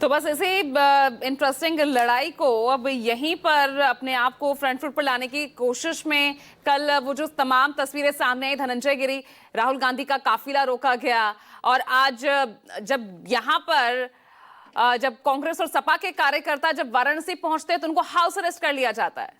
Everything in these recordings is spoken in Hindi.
तो बस इसी इंटरेस्टिंग लड़ाई को अब यहीं पर अपने आप को फ्रंट फुट पर लाने की कोशिश में कल वो जो तमाम तस्वीरें सामने आई, धनंजय गिरी, राहुल गांधी का काफिला रोका गया, और आज जब यहाँ पर जब कांग्रेस और सपा के कार्यकर्ता जब वाराणसी पहुंचते हैं तो उनको हाउस अरेस्ट कर लिया जाता है।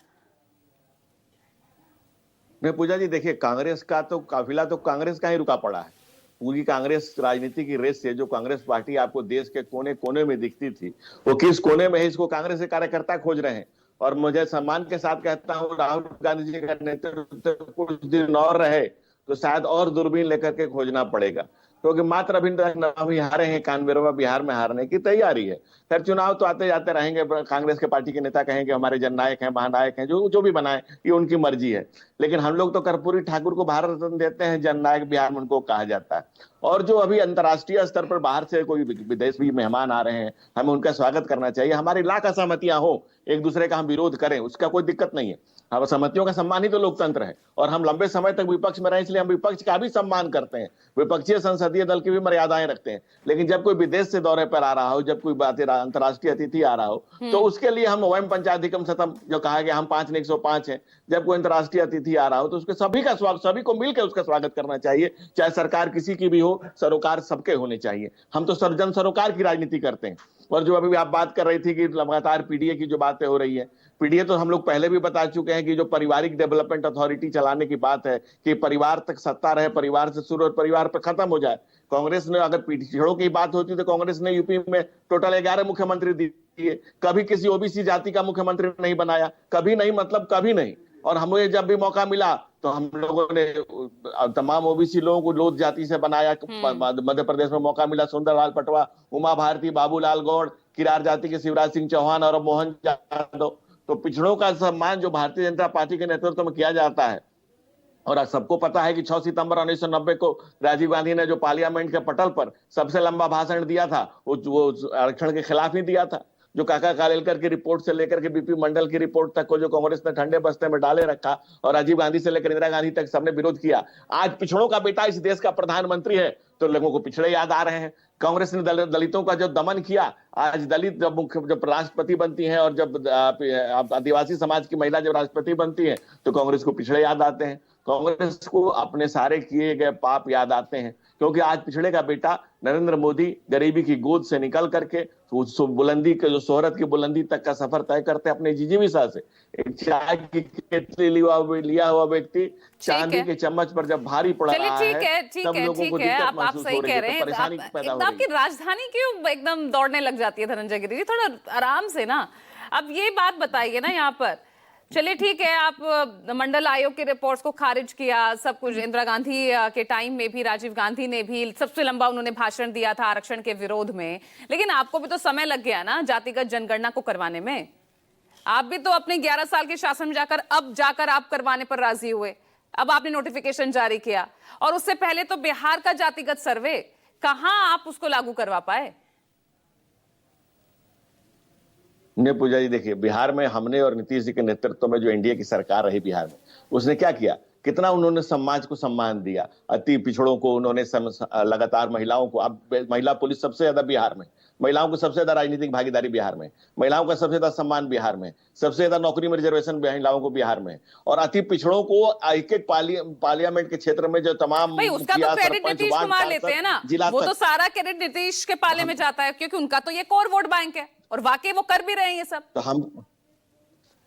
नहीं पूजा जी, देखिए कांग्रेस का तो काफिला तो कांग्रेस का ही रुका पड़ा है। पूरी कांग्रेस राजनीति की रेस से जो कांग्रेस पार्टी आपको देश के कोने कोने में दिखती थी, वो किस कोने में है इसको कांग्रेस के कार्यकर्ता खोज रहे हैं। और मुझे सम्मान के साथ कहता हूँ, राहुल गांधी जी का नेतृत्व कुछ दिन और रहे तो शायद और दूरबीन लेकर के खोजना पड़ेगा, क्योंकि मात्र अभी हारे हैं, कानबेरवा बिहार में हारने की तैयारी है। खैर चुनाव तो आते जाते रहेंगे, कांग्रेस के पार्टी के नेता कहेंगे हमारे जननायक हैं, महानायक हैं, जो जो भी बनाए ये उनकी मर्जी है। लेकिन हम लोग तो कर्पूरी ठाकुर को भारत रत्न देते हैं, जननायक बिहार में उनको कहा जाता है। और जो अभी अंतर्राष्ट्रीय स्तर पर बाहर से कोई विदेश भी मेहमान आ रहे हैं, हमें उनका स्वागत करना चाहिए। हमारी लाख असहमतियां हो, एक दूसरे का हम विरोध करें, उसका कोई दिक्कत नहीं है। हम सहमतियों का सम्मान ही तो लोकतंत्र है, और हम लंबे समय तक विपक्ष में रहे इसलिए हम विपक्ष का भी सम्मान करते हैं, विपक्षीय संसदीय दल की भी मर्यादाएं रखते हैं। लेकिन जब कोई विदेश से दौरे पर आ रहा हो, जब कोई अंतर्राष्ट्रीय अतिथि आ रहा हो, तो उसके लिए हम वयम पंचाधिकम शतम जो कहा गया, हम 5 ने 105 है। जब कोई अंतर्राष्ट्रीय अतिथि आ रहा हो तो उसके सभी का स्वागत, सभी को मिलकर उसका स्वागत करना चाहिए, चाहे सरकार किसी की भी हो, सरोकार सबके होने चाहिए। हम तो जन सरोकार की राजनीति करते हैं। और जो अभी आप बात कर रही थी कि लगातार पीडीए की जो बातें हो रही है, पीडीए तो हम लोग पहले भी बता चुके हैं कि जो पारिवारिक डेवलपमेंट अथॉरिटी चलाने की बात है कि परिवार तक सत्ता रहे, परिवार से शुरू और परिवार पर खत्म हो जाए। कांग्रेस ने, अगर पिछड़ों की बात होती तो कांग्रेस ने यूपी में टोटल 11 मुख्यमंत्री दिए, कभी किसी ओबीसी जाति का मुख्यमंत्री नहीं बनाया, कभी नहीं, मतलब कभी नहीं। और हमें जब भी मौका मिला तो हम लोगों ने तमाम ओबीसी लोगों को लोध जाति से बनाया। मध्य प्रदेश में मौका मिला, सुंदरलाल पटवा, उमा भारती, बाबूलाल गौड़, किरार जाति के शिवराज सिंह चौहान और मोहन यादव। तो पिछड़ों का सम्मान जो भारतीय जनता पार्टी के नेतृत्व में किया जाता है। और सबको पता है कि 6 सितंबर 1990 को राजीव गांधी ने जो पार्लियामेंट के पटल पर सबसे लंबा भाषण दिया था, वो आरक्षण के खिलाफ ही दिया था। जो काका कालेलकर की रिपोर्ट से लेकर के बीपी मंडल की रिपोर्ट तक को जो कांग्रेस ने ठंडे बस्ते में डाले रखा, और राजीव गांधी से लेकर इंदिरा गांधी तक सबने विरोध किया। आज पिछड़ों का बेटा इस देश का प्रधानमंत्री है तो लोगों को पिछड़े याद आ रहे हैं। कांग्रेस ने दलितों का जो दमन किया, आज दलित जब राष्ट्रपति बनती हैं, और जब आदिवासी समाज की महिला जब राष्ट्रपति बनती है तो कांग्रेस को पिछड़े याद आते हैं। कांग्रेस को अपने सारे किए गए पाप याद आते हैं, क्योंकि आज पिछड़े का बेटा नरेंद्र मोदी गरीबी की गोद से निकल करके बुलंदी के, जो शोहरत की बुलंदी तक का सफर तय करते अपने जीजीविका से। एक चाय की केतली लिया हुआ व्यक्ति चांदी के चम्मच पर जब भारी पड़ रहा है, सब लोगों को दिक्कत महसूस हो रही है, परेशानी पैदा हो रही है। आपकी राजधानी क्यों एकदम दौड़ने लग जाती है धनंजय गिरी जी? थोड़ा आराम से ना। अब ये बात बताइए ना यहाँ पर, चलिए ठीक है, आप मंडल आयोग की रिपोर्ट्स को खारिज किया, सब कुछ। इंदिरा गांधी के टाइम में भी राजीव गांधी ने भी सबसे लंबा उन्होंने भाषण दिया था आरक्षण के विरोध में, लेकिन आपको भी तो समय लग गया ना जातिगत जनगणना को करवाने में। आप भी तो अपने 11 साल के शासन में जाकर आप करवाने पर राजी हुए। अब आपने नोटिफिकेशन जारी किया, और उससे पहले तो बिहार का जातिगत सर्वे, कहां आप उसको लागू करवा पाए? नहीं पूजा जी, देखिए बिहार में हमने और नीतीश जी के नेतृत्व में जो एनडीए की सरकार रही बिहार में, उसने क्या किया, कितना उन्होंने समाज को सम्मान दिया, अति पिछड़ों को उन्होंने लगातार महिलाओं को, अब महिला पुलिस सबसे ज्यादा बिहार में, महिलाओं को सबसे ज्यादा राजनीतिक भागीदारी बिहार में, महिलाओं का सबसे ज्यादा सम्मान बिहार में, सबसे ज्यादा नौकरी में रिजर्वेशन महिलाओं को बिहार में, और अति पिछड़ों को एक एक पार्लियामेंट के क्षेत्र में जो तमाम उसका तो क्रेडिट नीतीश कुमार लेते हैं ना, वो तो सारा क्रेडिट नीतीश के पाले में जाता है, क्योंकि उनका तो ये कोर वोट बैंक है, और वाकई वो कर भी रहे हैं ये सब।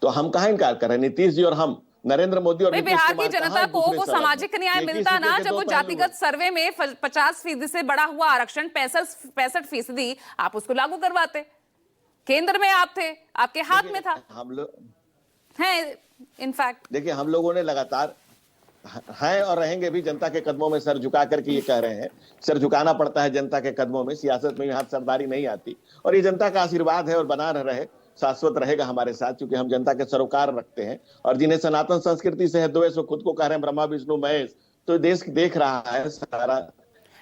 तो हम कहां इनकार कर रहे हैं? नीतीश जी और हम, नरेंद्र मोदी और बिहार की जनता को वो सामाजिक न्याय मिलता ना जब वो जातिगत सर्वे में 50% से बढ़ा हुआ आरक्षण 65% आप उसको लागू करवाते। केंद्र में आप थे, आपके हाथ में था। हम लोग हैं इनफैक्ट, देखिए हम लोगों ने लगातार हैं और रहेंगे भी जनता के कदमों में सर झुका करके ये कह रहे हैं। सर झुकाना पड़ता है जनता के कदमों में, सियासत में हाथ सरदारी नहीं आती, और ये जनता का आशीर्वाद है और बना रहे, शाश्वत रहेगा हमारे साथ, क्योंकि हम जनता के सरोकार रखते हैं। और जिन्हें सनातन संस्कृति से है द्वेष, वो खुद को कह रहे हैं ब्रह्मा विष्णु महेश। तो देश देख रहा है, सारा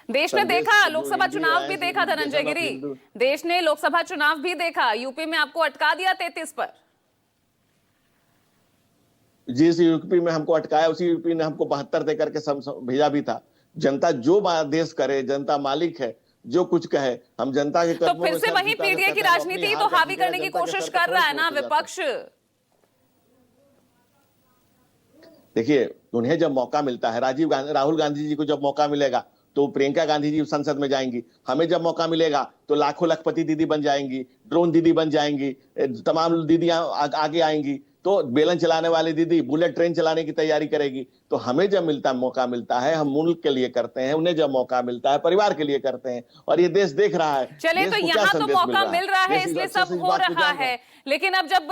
देश ने देखा, लोकसभा चुनाव भी देखा धनंजय गिरी, देश ने लोकसभा चुनाव भी देखा। यूपी में आपको अटका दिया 33 पर। जिस यूपी में हमको अटकाया उसी यूपी ने हमको 72 देकर के भेजा भी था। जनता जो देश करे, जनता मालिक है, जो कुछ कहे, हम जनता के तो कदमों फिर में से सर वही झुका पीडीए देते की हैं, हम अपनी राजनीति ही हार तो का हावी पीडीए करने की जनता के कोशिश सर पे कर रहा है थोड़ी ना छोड़ते जाते हैं। विपक्ष। देखिए, उन्हें जब मौका मिलता है, राहुल गांधी जी को जब मौका मिलेगा तो प्रियंका गांधी जी संसद में जाएंगी, हमें जब मौका मिलेगा तो लाखों लखपति दीदी बन जाएंगी, ड्रोन दीदी बन जाएंगी, तमाम दीदियां आगे आएंगी, तो बेलन चलाने वाली दीदी बुलेट ट्रेन चलाने की तैयारी करेगी। तो हमें जब मौका मिलता है, हम मुल्क के लिए करते हैं, उन्हें जब मौका मिलता है परिवार के लिए करते हैं, और ये देश देख रहा है। चले देश तो को क्या यहाँ तो संदेश मौका मिल रहा है देश इसलिए अच्छे से सब इस हो बात को रहा जान रहा है, लेकिन अब जब